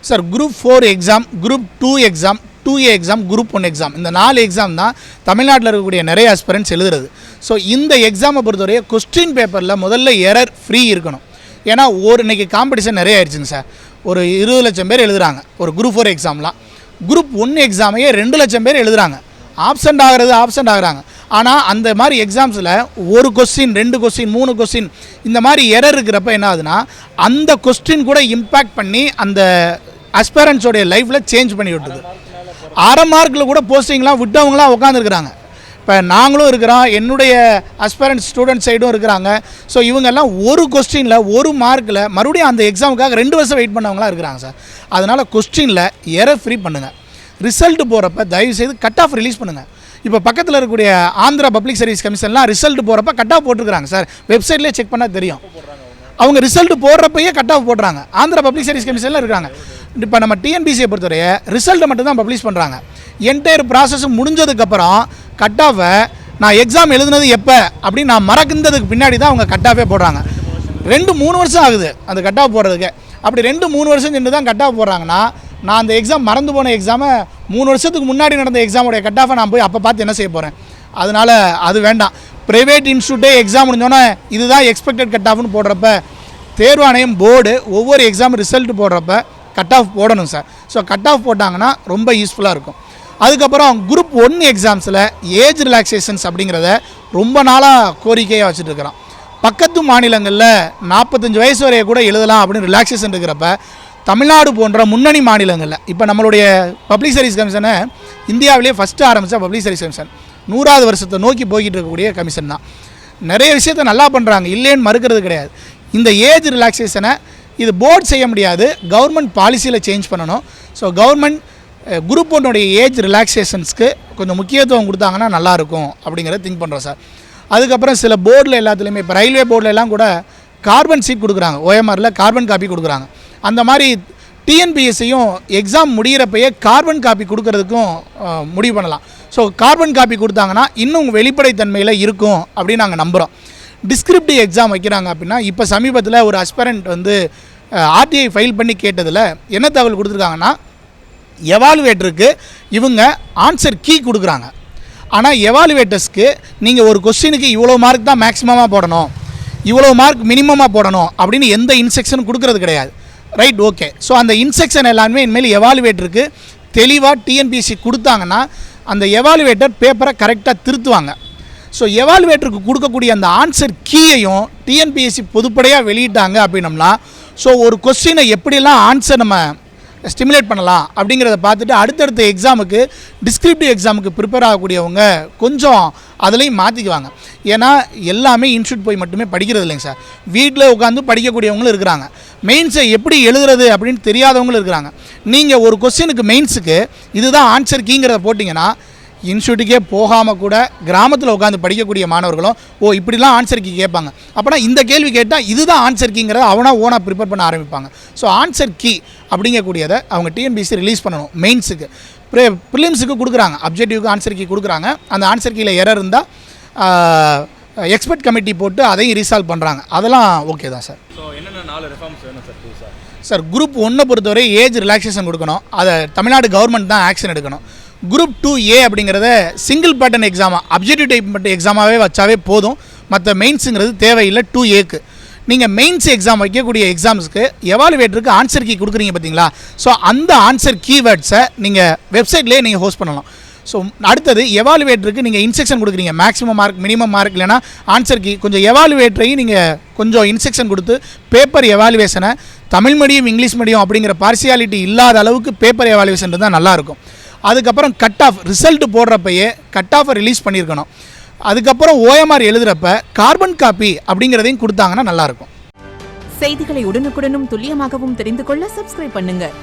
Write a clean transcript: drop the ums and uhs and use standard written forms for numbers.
Sir group 4 exam, group 2 exam, 2A exam, group 1 exam, இந்த 4 exam தான் தமிழ்நாட்டில் இருக்கக்கூடிய நிறைய ஆஸ்பிரண்ட்ஸ் எழுதுறது. ஸோ இந்த எக்ஸாமை பொறுத்தவரையே கொஸ்டின் பேப்பரில் முதல்ல எரர் ஃப்ரீ இருக்கணும். ஏன்னா இன்றைக்கி காம்படிஷன் நிறைய ஆயிடுச்சுங்க சார். ஒரு 20 லட்சம் பேர் எழுதுகிறாங்க ஒரு குரூப் 4 எக்ஸாம்லாம். குரூப் 1 எக்ஸாமையே 2 லட்சம் பேர் எழுதுகிறாங்க. ஆப்சண்ட் ஆகுறாங்க. ஆனால் அந்த மாதிரி எக்ஸாம்ஸில் ஒரு கொஸ்டின், 2 கொஸ்டின், 3 கொஸ்டின் இந்த மாதிரி எரர் இருக்கிறப்ப என்ன ஆகுதுன்னா, அந்த கொஸ்டின் கூட இம்பேக்ட் பண்ணி அந்த அஸ்பரன்ஸோடைய லைஃப்பில் சேஞ்ச் பண்ணி விட்டுது. அரை மார்க்கில் கூட போஸ்டிங்லாம் விட்டவங்களாம் உட்காந்துருக்குறாங்க. இப்போ நாங்களும் இருக்கிறோம், என்னுடைய அஸ்பரன்ஸ் ஸ்டூடெண்ட் சைடும் இருக்கிறாங்க. ஸோ இவங்கெல்லாம் ஒரு கொஸ்டினில் ஒரு மார்க்கில் மறுபடியும் அந்த எக்ஸாமுக்காக 2 வருஷம் வெயிட் பண்ணவங்களாம் இருக்கிறாங்க சார். அதனால் கொஸ்டினில் எரர் ஃப்ரீ பண்ணுங்கள். ரிசல்ட் போகிறப்ப தயவுசெய்து கட் ஆஃப் ரிலீஸ் பண்ணுங்கள். இப்போ பக்கத்தில் இருக்கக்கூடிய ஆந்திரா பப்ளிக் சர்வீஸ் கமிஷன்லாம் ரிசல்ட் போகிறப்ப கட் ஆஃப் போட்டிருக்கிறாங்க சார். வெப்சைட்லேயே செக் பண்ணால் தெரியும். அவங்க ரிசல்ட் போடுறப்பயே கட் ஆஃப் போடுறாங்க. ஆந்திரா பப்ளிக் சர்வீஸ் கமிஷனில் இருக்காங்க. இப்போ நம்ம டிஎன்பிசியை பொறுத்தவரைய ரிசல்ட்டை மட்டும் தான் பப்ளிஷ் பண்ணுறாங்க. என்டையர் ப்ராசஸ் முடிஞ்சதுக்கப்புறம் கட் ஆஃபை நான் எக்ஸாம் எழுதுனது எப்போ அப்படின்னு நான் மறக்கிறதுக்கு பின்னாடி தான் அவங்க கட் ஆஃபே போடுறாங்க. 2-3 வருஷம் ஆகுது அந்த கட் ஆஃப் போடுறதுக்கு. அப்படி 2-3 வருஷம் சென்று தான் கட் ஆஃப் போடுறாங்கன்னா, நான் அந்த எக்ஸாம் மறந்து போன எக்ஸாமை 3 வருஷத்துக்கு முன்னாடி நடந்த எக்ஸாமுடைய கட் ஆஃபை நான் போய் அப்போ பார்த்து என்ன செய்ய போகிறேன்? அதனால் அது வேண்டாம். ப்ரைவேட் இன்ஸ்டியூட்டே எக்ஸாம் முடிஞ்சோன்னே இதுதான் எக்ஸ்பெக்டட் கட் ஆஃப்னு போடுறப்ப தேர்வாணையம் போர்டு ஒவ்வொரு எக்ஸாம் ரிசல்ட் போடுறப்ப கட் ஆஃப் போடணும் சார். ஸோ கட் ஆஃப் போட்டாங்கன்னா ரொம்ப யூஸ்ஃபுல்லாக இருக்கும். அதுக்கப்புறம் குரூப் 1 எக்ஸாம்ஸில் ஏஜ் ரிலாக்ஸேஷன்ஸ் அப்படிங்கிறத ரொம்ப நாளாக கோரிக்கையாக வச்சுட்டு இருக்கிறோம். பக்கத்து மாநிலங்களில் 45 வயசு வரைய கூட எழுதலாம் அப்படின்னு ரிலாக்ஸேஷன் இருக்கிறப்ப தமிழ்நாடு போன்ற முன்னணி மாநிலங்களில் இப்போ நம்மளுடைய பப்ளிக் சர்வீஸ் கமிஷனை இந்தியாவிலே ஃபஸ்ட்டு ஆரம்பித்த பப்ளிக் சர்வீஸ் கமிஷன் 100வது வருஷத்தை நோக்கி போய்கிட்டு இருக்கக்கூடிய கமிஷன் தான். நிறைய விஷயத்தை நல்லா பண்ணுறாங்க, இல்லைன்னு மறுக்கிறது கிடையாது. இந்த ஏஜ் ரிலாக்ஸேஷனை இது போர்டு செய்ய முடியாது, கவர்மெண்ட் பாலிசியில் சேஞ்ச் பண்ணணும். ஸோ கவர்மெண்ட் குரூப் 1 ஏஜ் ரிலாக்ஸேஷன்ஸ்க்கு கொஞ்சம் முக்கியத்துவம் கொடுத்தாங்கன்னா நல்லாயிருக்கும் அப்படிங்கிறத திங்க் பண்ணுறோம் சார். அதுக்கப்புறம் சில போர்டில் எல்லாத்துலேயுமே இப்போ ரயில்வே போர்டில் எல்லாம் கூட கார்பன் சீட் கொடுக்குறாங்க, OMRல கார்பன் காப்பி கொடுக்குறாங்க. அந்த மாதிரி டிஎன்பிஎஸ்சியும் எக்ஸாம் முடிகிறப்பயே கார்பன் காப்பி கொடுக்கறதுக்கும் முடிவு பண்ணலாம். ஸோ கார்பன் காப்பி கொடுத்தாங்கன்னா இன்னும் வெளிப்படைத்தன்மையில் இருக்கும் அப்படின்னு நாங்கள் நம்புகிறோம். டிஸ்கிரிப்டிவ் எக்ஸாம் வைக்கிறாங்க அப்படின்னா, இப்போ சமீபத்தில் ஒரு அஸ்பரண்ட் வந்து ஆர்டிஐ ஃபைல் பண்ணி கேட்டதில் என்ன தகவல் கொடுத்துருக்காங்கன்னா, எவாலுவேட்டருக்கு இவங்க ஆன்சர் கீ கொடுக்குறாங்க. ஆனால் எவாலுவேட்டர்ஸ்க்கு நீங்கள் ஒரு கொஸ்டினுக்கு இவ்வளோ மார்க் தான் மேக்ஸிமமாக போடணும், இவ்வளோ மார்க் மினிமமாக போடணும் அப்படின்னு எந்த இன்ஸ்ட்ரக்ஷனும் கொடுக்கறது கிடையாது. Right, okay. ஸோ அந்த இன்ஸ்ட்ரக்ஷன் எல்லாமே இனிமேல் எவாலுவேட்டருக்கு தெளிவாக டிஎன்பிஎஸ்சி கொடுத்தாங்கன்னா அந்த எவாலுவேட்டர் பேப்பரை கரெக்டாக திருத்துவாங்க. ஸோ எவாலுவேட்டருக்கு கொடுக்கக்கூடிய அந்த ஆன்சர் கீயையும் டிஎன்பிஎஸ்சி பொதுப்படையாக வெளியிட்டாங்க அப்படின்னம்னா, ஸோ ஒரு கொஸ்டினை எப்படிலாம் ஆன்சர் நம்ம ஸ்டிமுலேட் பண்ணலாம் அப்படிங்கிறத பார்த்துட்டு அடுத்தடுத்த எக்ஸாமுக்கு டிஸ்கிரிப்டிவ் எக்ஸாமுக்கு ப்ரிப்பேர் ஆகக்கூடியவங்க கொஞ்சம் அதுலேயும் மாற்றிக்குவாங்க. ஏன்னா எல்லாமே இன்ஸ்டியூட் போய் மட்டுமே படிக்கிறது இல்லைங்க சார். வீட்டில் உட்காந்து படிக்கக்கூடியவங்களும் இருக்கிறாங்க. மெயின்ஸை எப்படி எழுதுறது அப்படின்னு தெரியாதவங்களும் இருக்கிறாங்க. நீங்கள் ஒரு கொஸ்டினுக்கு மெயின்ஸுக்கு இதுதான் ஆன்சர் கீங்கிறத போட்டிங்கன்னா இன்ஸ்டியூட்டுக்கே போகாமல் கூட கிராமத்தில் உட்காந்து படிக்கக்கூடிய மாணவர்களும் இப்படிலாம் ஆன்சர் கீ கேட்பாங்க. அப்போனா இந்த கேள்வி கேட்டால் இதுதான் ஆன்சர் கீங்கிறத ஓனாக ப்ரிப்பேர் பண்ண ஆரம்பிப்பாங்க. ஸோ ஆன்சர் கீ அப்படிங்கக்கூடியதை அவங்க டிஎன்பிஎஸ்சி ரிலீஸ் பண்ணணும். மெயின்ஸுக்கு ப்ரிலிம்ஸுக்கு கொடுக்குறாங்க, அப்ஜெக்டிவ்க்கு ஆன்சர் கீ கொடுக்குறாங்க. அந்த ஆன்சர் கீயில் எரர் இருந்தால் எக்ஸ்பர்ட் கமிட்டி போட்டு அதையும் ரீசால்வ் பண்ணுறாங்க. அதெல்லாம் ஓகே தான் சார். ஸோ என்னென்ன 4 ரிஃபார்ம்ஸ் வேணும் சார்? சார் குரூப் 1 பொறுத்தவரை ஏஜ் ரிலாக்ஸேஷன் கொடுக்கணும். அதை தமிழ்நாடு கவர்மெண்ட் தான் ஆக்ஷன் எடுக்கணும். குரூப் 2A அப்படிங்கிறத சிங்கிள் பேட்டர்ன் எக்ஸாமாக அப்ஜெக்டிவ் டைப் மட்டும் எக்ஸாமாகவே வச்சாவே போதும். மற்ற மெயின்ஸுங்கிறது தேவையில்லை 2Aக்கு. நீங்கள் மெயின்ஸ் எக்ஸாம் வைக்கக்கூடிய எக்ஸாம்ஸ்க்கு எவாலுவேட்டருக்கு ஆன்சர் கீ கொடுக்குறீங்க பார்த்தீங்களா? ஸோ அந்த ஆன்சர் கீவேர்ட்ஸை நீங்கள் வெப்சைட்லேயே நீங்கள் ஹோஸ்ட் பண்ணலாம். ஸோ அடுத்தது எவாலுவேட்டருக்கு நீங்கள் இன்ஸ்ட்ரக்ஷன் கொடுக்குறீங்க, மேக்ஸிமம் மார்க், மினிமம் மார்க், இல்லைனா ஆன்சர் கீ. கொஞ்சம் எவாலுவேட்டரையும் நீங்கள் கொஞ்சம் இன்ஸ்ட்ரக்ஷன் கொடுத்து பேப்பர் எவாலுவேஷனை தமிழ் மீடியம் இங்கிலீஷ் மீடியம் அப்படிங்கிற பார்சியாலிட்டி இல்லாத அளவுக்கு பேப்பர் எவாலுவேஷன் இருந்தால் நல்லாயிருக்கும். அதுக்கப்புறம் கட் ஆஃப் ரிசல்ட் போடுறப்பயே கட் ஆஃபை ரிலீஸ் பண்ணியிருக்கணும். அதுக்கப்புறம் OMR எழுதுகிறப்ப கார்பன் காப்பி அப்படிங்கிறதையும் கொடுத்தாங்கன்னா நல்லாயிருக்கும். செய்திகளை உடனுக்குடனும் துல்லியமாகவும் தெரிந்து கொள்ள சப்ஸ்கிரைப் பண்ணுங்கள்.